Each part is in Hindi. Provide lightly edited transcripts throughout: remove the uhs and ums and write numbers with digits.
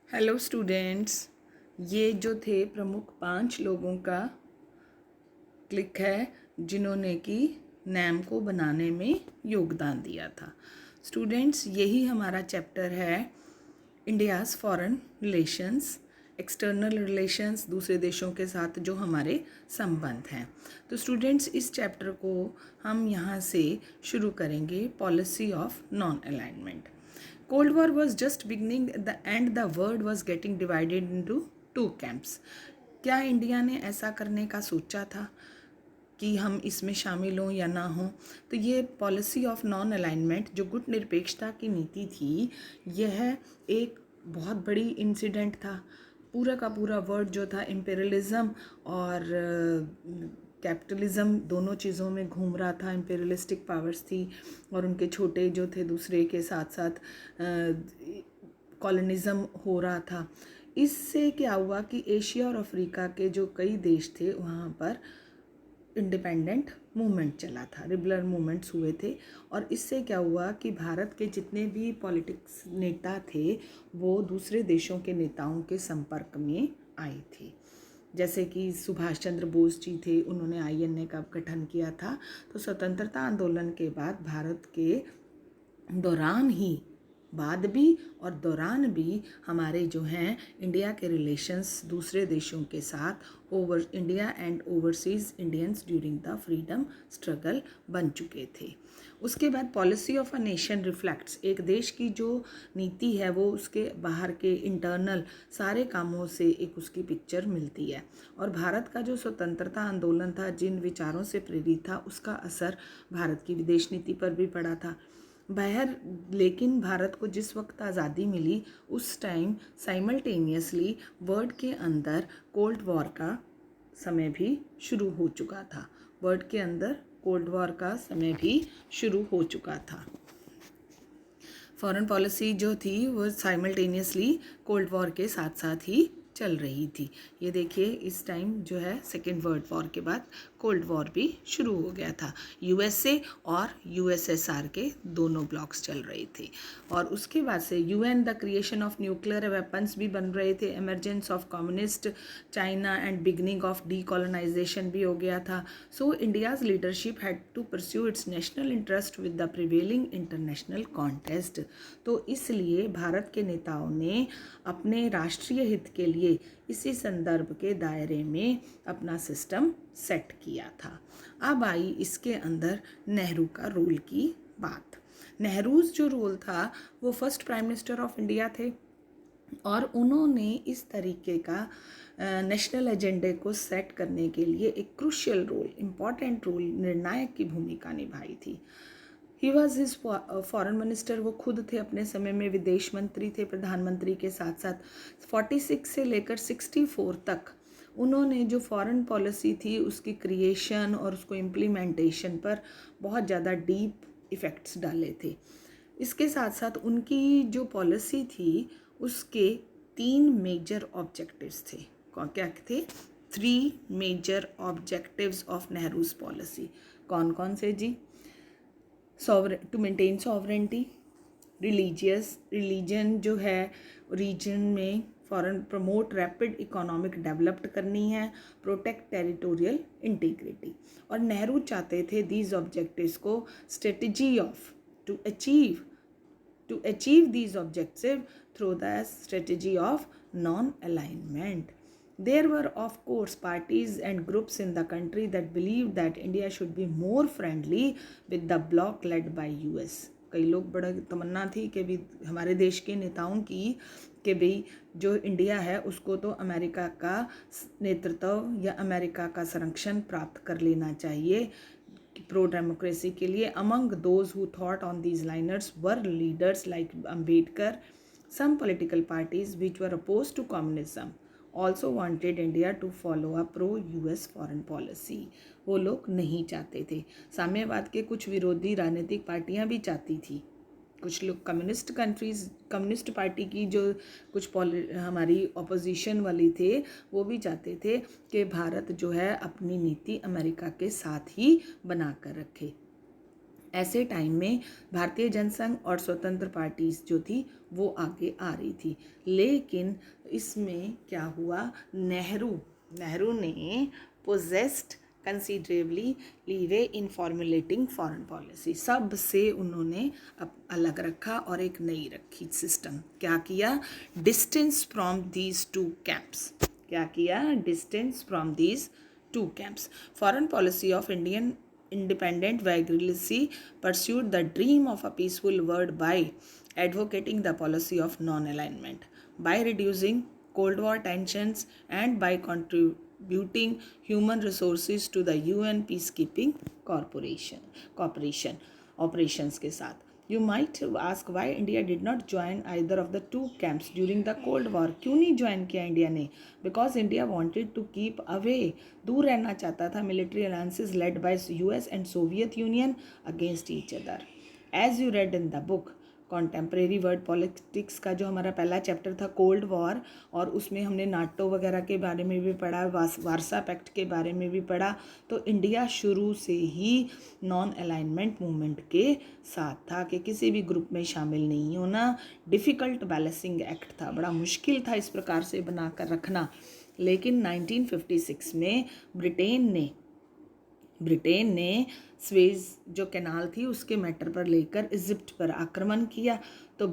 हेलो स्टूडेंट्स, ये जो थे प्रमुख 5 लोगों का क्लिक है जिन्होंने कि नैम को बनाने में योगदान दिया था। स्टूडेंट्स, यही हमारा चैप्टर है India's foreign relations, external relations, दूसरे देशों के साथ जो हमारे संबंध हैं। तो स्टूडेंट्स, इस चैप्टर को हम यहाँ से शुरू करेंगे, policy of non alignment. Cold War was just beginning and the world was getting divided into two camps. क्या इंडिया ने ऐसा करने का सोचा था कि हम इसमें शामिल हों या ना हों? तो ये पॉलिसी ऑफ नॉन अलाइनमेंट जो गुट निरपेक्षता की नीति थी, यह एक बहुत बड़ी इंसिडेंट था। पूरा का पूरा वर्ड जो था इम्पेरियलिज्म और कैपिटलिज्म दोनों चीज़ों में घूम रहा था। इम्पेरियलिस्टिक पावर्स थी और उनके छोटे जो थे दूसरे के साथ साथ कॉलोनिज़म हो रहा था। इससे क्या हुआ कि एशिया और अफ्रीका के जो कई देश थे वहाँ पर इंडिपेंडेंट मूवमेंट चला था, रिबलर मूवमेंट्स हुए थे। और इससे क्या हुआ कि भारत के जितने भी पॉलिटिक्स नेता थे वो दूसरे देशों के नेताओं के संपर्क में आए थे। जैसे कि सुभाष चंद्र बोस जी थे, उन्होंने आईएनए का गठन किया था। तो स्वतंत्रता आंदोलन के बाद भारत के दौरान ही, बाद भी और दौरान भी हमारे जो हैं इंडिया के रिलेशंस दूसरे देशों के साथ over India and overseas Indians during the freedom struggle बन चुके थे। उसके बाद policy of a nation reflects, एक देश की जो नीति है वो उसके बाहर के इंटरनल सारे कामों से एक उसकी पिक्चर मिलती है। और भारत का जो स्वतंत्रता आंदोलन था, जिन विचारों से प्रेरित था, उसका असर भारत की विदेश नीति पर भी पड़ा था। लेकिन भारत को जिस वक्त आज़ादी मिली उस टाइम साइमल्टेनियसली वर्ल्ड के अंदर कोल्ड वॉर का समय भी शुरू हो चुका था। वर्ल्ड के अंदर कोल्ड वॉर का समय भी शुरू हो चुका था। फॉरेन पॉलिसी जो थी वो साइमल्टेनियसली कोल्ड वॉर के साथ साथ ही चल रही थी। ये देखिए, इस टाइम जो है सेकेंड वर्ल्ड वॉर के बाद कोल्ड वॉर भी शुरू हो गया था। यूएसए और यूएसएसआर के दोनों ब्लॉक्स चल रहे थे। और उसके बाद से UN the creation of nuclear weapons भी बन रहे थे, emergence of communist China and beginning of decolonisation भी हो गया था। So India's leadership had to pursue its national interest with the prevailing international contest. तो इसलिए भारत के नेताओं ने अपने राष्ट्रीय हित के लिए इसी संदर्भ के दायरे में अपना सिस्टम सेट किया था। अब आई इसके अंदर नेहरू का रोल की बात। नेहरू जो रोल था वो first prime minister of India थे और उन्होंने इस तरीके का नेशनल एजेंडे को सेट करने के लिए एक क्रूशियल रोल, इम्पॉर्टेंट रोल, निर्णायक की भूमिका निभाई थी। He was his foreign minister, वो खुद थे अपने समय में विदेश मंत्री थे प्रधानमंत्री के साथ साथ। 46 से लेकर 64 तक उन्होंने जो फॉरेन पॉलिसी थी उसकी क्रिएशन और उसको इम्प्लीमेंटेशन पर बहुत ज़्यादा डीप इफ़ेक्ट्स डाले थे। इसके साथ साथ उनकी जो पॉलिसी थी उसके 3 मेजर ऑब्जेक्टिव्स थे। क्या थे? 3 major objectives of Nehru's policy. कौन कौन से जी? टू मेंटेन सॉवरेंटी, रिलीजन जो है रीजन में foreign, promote rapid economic developed करनी है, प्रोटेक्ट टेरिटोरियल इंटीग्रिटी। और नेहरू चाहते थे दीज ऑब्जेक्टिव्स को strategy of to achieve these objectives through the strategy of non-alignment. There were, of course, parties and groups in the country that believed that India should be more friendly with the bloc led by US. कई लोग बड़ा तमन्ना थी कि भी हमारे देश के नेताओं की कि भाई जो इंडिया है उसको तो अमेरिका का नेतृत्व या अमेरिका का संरक्षण प्राप्त कर लेना चाहिए प्रो डेमोक्रेसी के लिए। Among those who thought on these liners were leaders like Ambedkar. Some political parties which were oppose to communism also wanted India to follow a pro US foreign policy. वो लोग नहीं चाहते थे। साम्यवाद के कुछ विरोधी राजनीतिक पार्टियां भी चाहती थी। कुछ लोग कम्युनिस्ट पार्टी की जो कुछ हमारी ऑपोजिशन वाली थे वो भी चाहते थे कि भारत जो है अपनी नीति अमेरिका के साथ ही बना कर रखे। ऐसे टाइम में भारतीय जनसंघ और स्वतंत्र पार्टी जो थी वो आगे आ रही थी, लेकिन इसमें क्या हुआ, नेहरू ने पोजेस्ड कंसिडरेबली लीवे इन फॉर्मुलेटिंग फॉरेन पॉलिसी। सब से उन्होंने अलग रखा और एक नई रखी सिस्टम। क्या किया, distance from these two camps. क्या किया, distance from these two camps. Foreign policy of Indian independent vigorously pursued the dream of a peaceful world by advocating the policy of non-alignment, by reducing Cold War tensions, and by contributing human resources to the UN peacekeeping cooperation operations के साथ। You might ask why India did not join either of the two camps during the Cold War। क्यों नहीं ज्वाइन किया इंडिया ने? Because India wanted to keep away, दूर रहना चाहता था military alliances led by US and Soviet Union against each other। As you read in the book contemporary world politics का जो हमारा पहला चैप्टर था कोल्ड वॉर, और उसमें हमने नाटो वगैरह के बारे में भी पढ़ा, वारसा पैक्ट के बारे में भी पढ़ा। तो इंडिया शुरू से ही नॉन अलाइनमेंट मूवमेंट के साथ था कि किसी भी ग्रुप में शामिल नहीं होना। डिफ़िकल्ट बैलेंसिंग एक्ट था, बड़ा मुश्किल था इस प्रकार से बनाकर रखना। लेकिन 1956 में ब्रिटेन ने स्वेज जो कैनाल थी उसके मैटर पर लेकर इजिप्ट पर आक्रमण किया। तो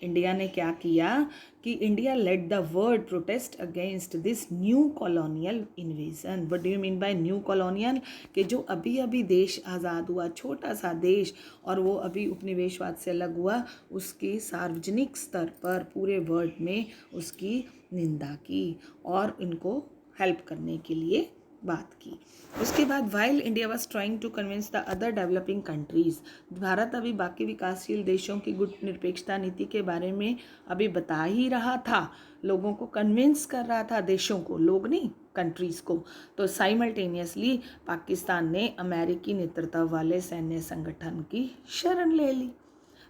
इंडिया ने क्या किया कि India lead the world protest against this new colonial invasion. What do you mean by new colonial? कि जो अभी अभी देश आज़ाद हुआ, छोटा सा देश, और वो अभी उपनिवेशवाद से अलग हुआ, उसकी सार्वजनिक स्तर पर पूरे वर्ल्ड में उसकी निंदा की और इनको हेल्प करने के लिए बात की। उसके बाद while India was trying to convince the other developing countries, Bharat अभी बाकी विकासशील देशों की गुट निरपेक्षता नीति के बारे में अभी बता ही रहा था, लोगों को कन्विंस कर रहा था, देशों को, लोग नहीं, कंट्रीज को। तो साइमल्टेनियसली पाकिस्तान ने अमेरिकी नेतृत्व वाले सैन्य संगठन की शरण ले ली।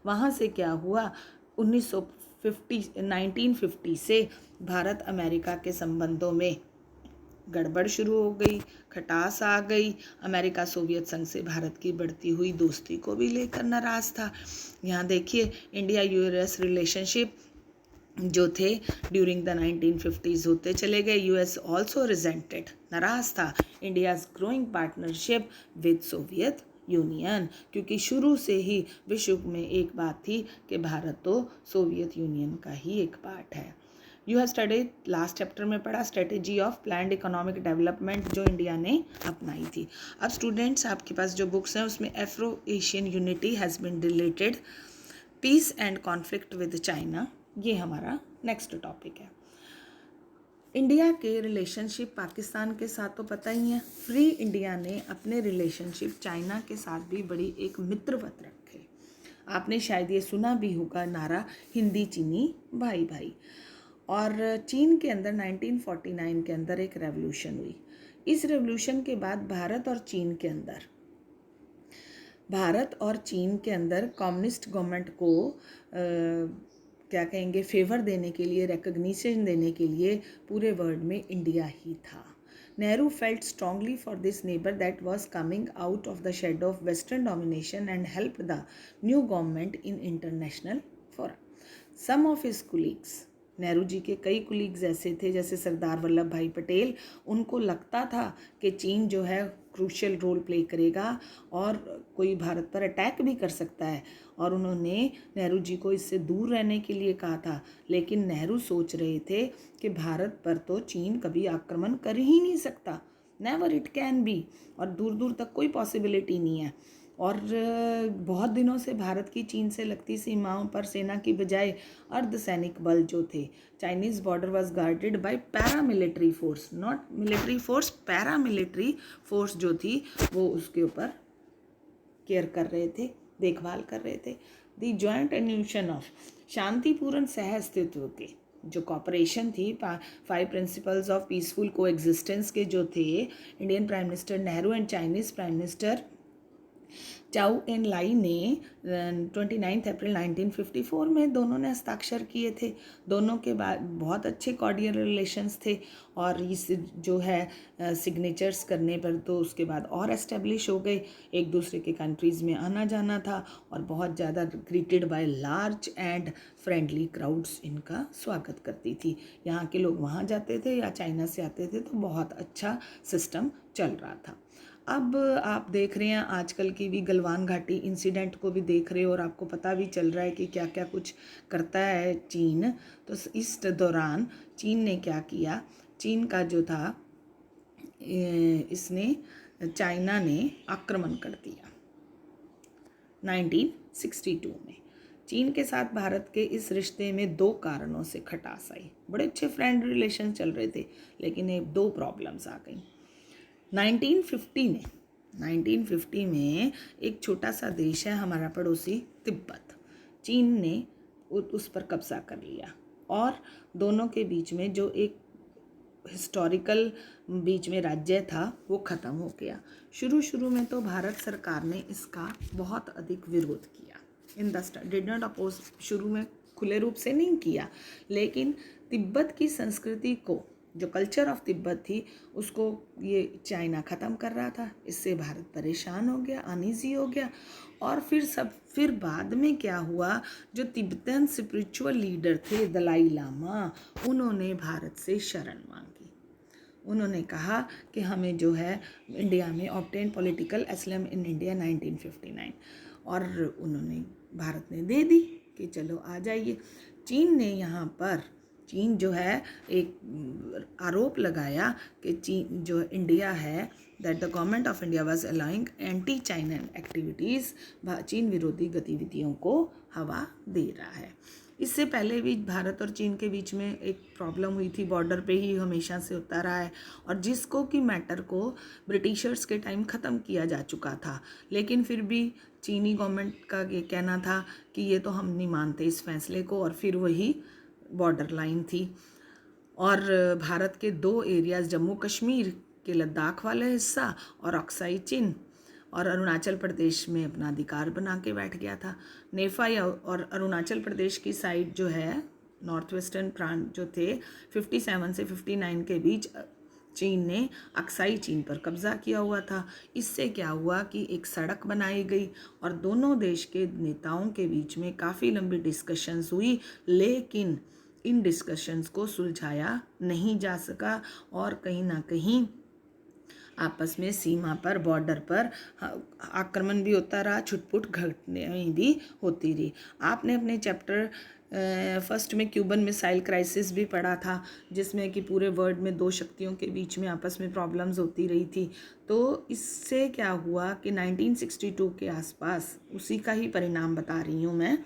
वहाँ से क्या हुआ, 1950 से भारत अमेरिका के संबंधों में गड़बड़ शुरू हो गई, खटास आ गई। अमेरिका सोवियत संघ से भारत की बढ़ती हुई दोस्ती को भी लेकर नाराज़ था। यहाँ देखिए इंडिया यूएस रिलेशनशिप जो थे ड्यूरिंग द 1950s होते चले गए। यूएस ऑल्सो रिजेंटेड, नाराज़ था India's growing partnership with Soviet union, क्योंकि शुरू से ही विश्व में एक बात थी कि भारत तो सोवियत यूनियन का ही एक पार्ट है। You have studied, last chapter में पढ़ा strategy of planned economic development जो इंडिया ने अपनाई थी। अब स्टूडेंट्स आपके पास जो बुक्स हैं उसमें Afro Asian unity has been related, peace and conflict with China, ये हमारा नेक्स्ट टॉपिक है। इंडिया के रिलेशनशिप पाकिस्तान के साथ तो पता ही है, फ्री इंडिया ने अपने रिलेशनशिप चाइना के साथ भी बड़ी एक मित्रवत रखे। आपने शायद ये सुना भी होगा नारा, हिंदी चीनी भाई भाई। और चीन के अंदर 1949 के अंदर एक रेवोल्यूशन हुई। इस रेवोल्यूशन के बाद भारत और चीन के अंदर कम्युनिस्ट गवर्नमेंट को क्या कहेंगे, फेवर देने के लिए, रिकग्निशन देने के लिए पूरे वर्ल्ड में इंडिया ही था। Nehru felt strongly for this neighbour that was coming out of the shadow of western domination and helped the new government in international forum. Some of his colleagues, Nehru ji के कई कुलीग्स ऐसे थे जैसे सरदार वल्लभ भाई पटेल, उनको लगता था कि चीन जो है क्रूशियल रोल प्ले करेगा और कोई भारत पर अटैक भी कर सकता है, और उन्होंने नेहरू जी को इससे दूर रहने के लिए कहा था। लेकिन नेहरू सोच रहे थे कि भारत पर तो चीन कभी आक्रमण कर ही नहीं सकता, नेवर इट कैन बी, और दूर दूर तक कोई पॉसिबिलिटी नहीं है। और बहुत दिनों से भारत की चीन से लगती सीमाओं पर सेना की बजाय अर्धसैनिक बल जो थे, Chinese border was guarded by paramilitary force, not military force, paramilitary force जो थी वो उसके ऊपर केयर कर रहे थे, देखभाल कर रहे थे। दी जॉइंट एन्यूशन ऑफ शांतिपूर्ण सह अस्तित्व के जो कॉपरेशन थी, 5 principles of peaceful coexistence के जो थे, Indian prime minister Nehru and Chinese prime minister Zhou Enlai ने 29 अप्रैल 1954 में दोनों ने हस्ताक्षर किए थे। दोनों के बाद बहुत अच्छे कॉर्डियल रिलेशंस थे और इस जो है सिग्नेचर्स करने पर तो उसके बाद और एस्टेब्लिश हो गए। एक दूसरे के कंट्रीज़ में आना जाना था और बहुत ज़्यादा greeted by large and friendly crowds इनका स्वागत करती थी। यहाँ के लोग वहाँ जाते थे या चाइना से आते थे तो बहुत अच्छा सिस्टम चल रहा था। अब आप देख रहे हैं आजकल की भी गलवान घाटी इंसिडेंट को भी देख रहे हो और आपको पता भी चल रहा है कि क्या क्या कुछ करता है चीन। तो इस दौरान चीन ने क्या किया, चीन का जो था इसने चाइना ने आक्रमण कर दिया 1962 में। चीन के साथ भारत के इस रिश्ते में दो कारणों से खटास आई। बड़े अच्छे फ्रेंड रिलेशन चल रहे थे लेकिन एक दो प्रॉब्लम्स आ गई। 1950 में एक छोटा सा देश है हमारा पड़ोसी तिब्बत, चीन ने उस पर कब्जा कर लिया और दोनों के बीच में जो एक हिस्टोरिकल बीच में राज्य था वो ख़त्म हो गया। शुरू में तो भारत सरकार ने इसका बहुत अधिक विरोध किया। In the did not oppose, शुरू में खुले रूप से नहीं किया, लेकिन तिब्बत की संस्कृति को, जो कल्चर ऑफ तिब्बत थी, उसको ये चाइना ख़त्म कर रहा था। इससे भारत परेशान हो गया, अनईजी हो गया। और फिर बाद में क्या हुआ, जो तिब्बतन स्पिरिचुअल लीडर थे दलाई लामा, उन्होंने भारत से शरण मांगी। उन्होंने कहा कि हमें जो है इंडिया में obtain political asylum in India 1959, और उन्होंने भारत ने दे दी कि चलो आ जाइए। चीन जो है एक आरोप लगाया कि चीन जो इंडिया है, that the government of India was allowing anti China activities, चीन विरोधी गतिविधियों को हवा दे रहा है। इससे पहले भी भारत और चीन के बीच में एक प्रॉब्लम हुई थी, बॉर्डर पे ही हमेशा से होता रहा है, और जिसको कि मैटर को ब्रिटिशर्स के टाइम ख़त्म किया जा चुका था, लेकिन फिर भी चीनी गवर्नमेंट का ये कहना था कि ये तो हम नहीं मानते इस फैसले को, और फिर वही बॉर्डर लाइन थी। और भारत के दो एरियाज़, जम्मू कश्मीर के लद्दाख वाला हिस्सा और अक्साई चिन और अरुणाचल प्रदेश में अपना अधिकार बना के बैठ गया था। नेपाल और अरुणाचल प्रदेश की साइड जो है, नॉर्थ वेस्टर्न प्रांत जो थे, 57 से 59 के बीच चीन ने अक्साई चीन पर कब्जा किया हुआ था। इससे क्या हुआ कि एक सड़क बनाई गई और दोनों देश के नेताओं के बीच में काफ़ी लंबी डिस्कशंस हुई, लेकिन इन डिस्कशंस को सुलझाया नहीं जा सका और कहीं ना कहीं आपस में सीमा पर, बॉर्डर पर आक्रमण भी होता रहा, छुटपुट घटनाएं भी होती रही। आपने अपने चैप्टर फर्स्ट में क्यूबन मिसाइल क्राइसिस भी पढ़ा था, जिसमें कि पूरे वर्ल्ड में दो शक्तियों के बीच में आपस में प्रॉब्लम्स होती रही थी। तो इससे क्या हुआ कि 1962 के आसपास, उसी का ही परिणाम बता रही हूँ मैं,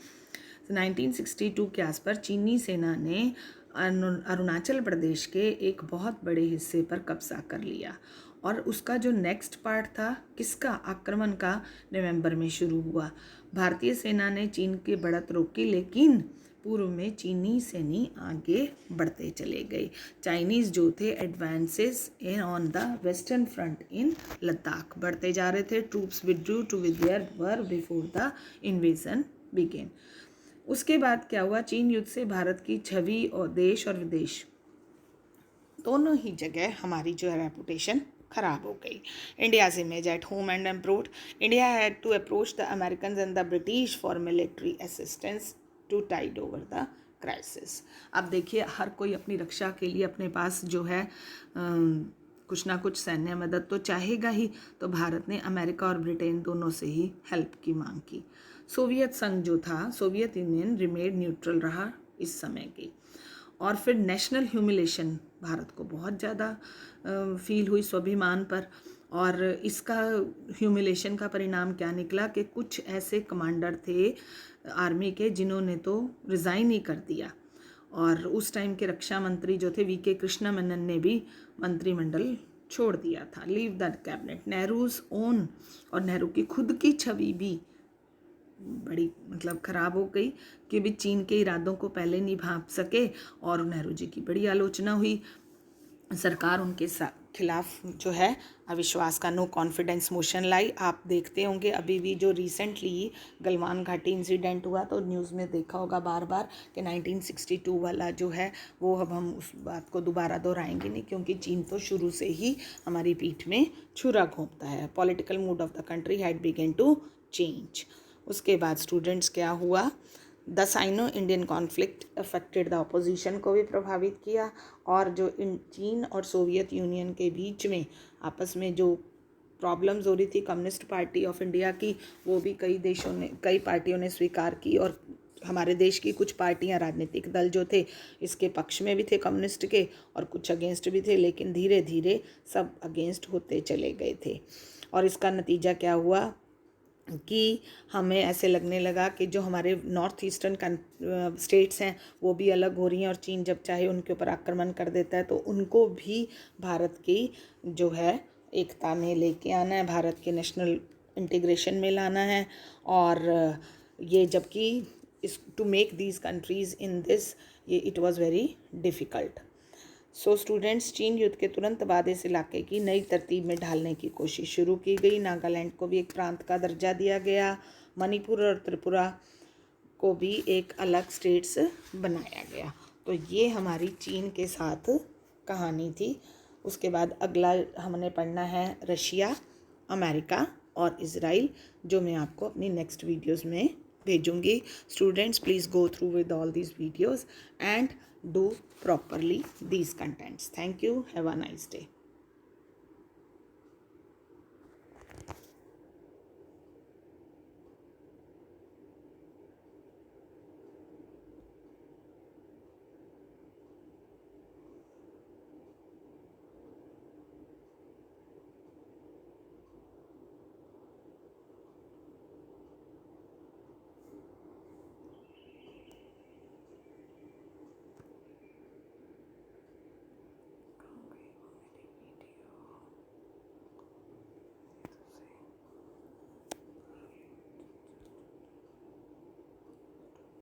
1962 के आसपास चीनी सेना ने अरुणाचल प्रदेश के एक बहुत बड़े हिस्से पर कब्जा कर लिया, और उसका जो नेक्स्ट पार्ट था किसका, आक्रमण का, नवंबर में शुरू हुआ। भारतीय सेना ने चीन की बढ़त रोकी, लेकिन पूर्व में चीनी सैनिक आगे बढ़ते चले गए। चाइनीज़ जो थे advances in on the western front in Ladakh बढ़ते जा रहे थे। Troops withdrew to there were before the invasion began. उसके बाद क्या हुआ, चीन युद्ध से भारत की छवि और देश और विदेश दोनों ही जगह हमारी जो है रेपुटेशन खराब हो गई। India's image at home and abroad, India had to approach the American and the British for military assistance to tide over the crisis. अब देखिए, हर कोई अपनी रक्षा के लिए अपने पास जो है कुछ ना कुछ सैन्य मदद तो चाहेगा ही, तो भारत ने अमेरिका और ब्रिटेन दोनों से ही हेल्प की मांग की। सोवियत संघ जो था, सोवियत यूनियन रिमेड न्यूट्रल रहा इस समय की। और फिर नेशनल ह्यूमिलेशन भारत को बहुत ज़्यादा फील हुई स्वाभिमान पर, और इसका ह्यूमिलेशन का परिणाम क्या निकला कि कुछ ऐसे कमांडर थे आर्मी के जिन्होंने तो रिज़ाइन ही कर दिया, और उस टाइम के रक्षा मंत्री जो थे वीके कृष्णा मेनन ने भी मंत्रिमंडल छोड़ दिया था, leave the cabinet. Nehru's own और नेहरू की खुद की छवि भी बड़ी ख़राब हो गई कि भी चीन के इरादों को पहले नहीं भांप सके, और नेहरू जी की बड़ी आलोचना हुई। सरकार उनके साथ खिलाफ जो है अविश्वास का नो कॉन्फिडेंस मोशन लाई। आप देखते होंगे अभी भी जो रिसेंटली गलवान घाटी इंसिडेंट हुआ तो न्यूज़ में देखा होगा बार बार कि 1962 वाला जो है वो अब हम उस बात को दोबारा दोहराएंगे नहीं, क्योंकि चीन तो शुरू से ही हमारी पीठ में छुरा घोंपता है। Political mood of the country had begun to change. उसके बाद स्टूडेंट्स क्या हुआ, the Sino Indian conflict affected the opposition को भी प्रभावित किया, और जो चीन और सोवियत यूनियन के बीच में आपस में जो प्रॉब्लम्स हो रही थी कम्युनिस्ट पार्टी ऑफ इंडिया की, वो भी कई पार्टियों ने स्वीकार की, और हमारे देश की कुछ पार्टियां, राजनीतिक दल जो थे इसके पक्ष में भी थे कम्युनिस्ट के, और कुछ अगेंस्ट भी थे, लेकिन धीरे धीरे सब अगेंस्ट होते चले गए थे। और इसका नतीजा क्या हुआ कि हमें ऐसे लगने लगा कि जो हमारे नॉर्थ ईस्टर्न स्टेट्स हैं वो भी अलग हो रही हैं, और चीन जब चाहे उनके ऊपर आक्रमण कर देता है तो उनको भी भारत की जो है एकता में लेके आना है, भारत के नेशनल इंटीग्रेशन में लाना है। और ये जबकि is to make these countries in this, ये it was very difficult. So students, चीन युद्ध के तुरंत बाद इस इलाके की नई तरतीब में ढालने की कोशिश शुरू की गई। नागालैंड को भी एक प्रांत का दर्जा दिया गया, मणिपुर और त्रिपुरा को भी एक अलग स्टेट्स बनाया गया। तो ये हमारी चीन के साथ कहानी थी। उसके बाद अगला हमने पढ़ना है रशिया, अमेरिका और इज़राइल, जो मैं आपको अपनी नेक्स्ट वीडियोज़ में भेजूँगी। Students, please go through with all these videos and do properly these contents. Thank you. Have a nice day.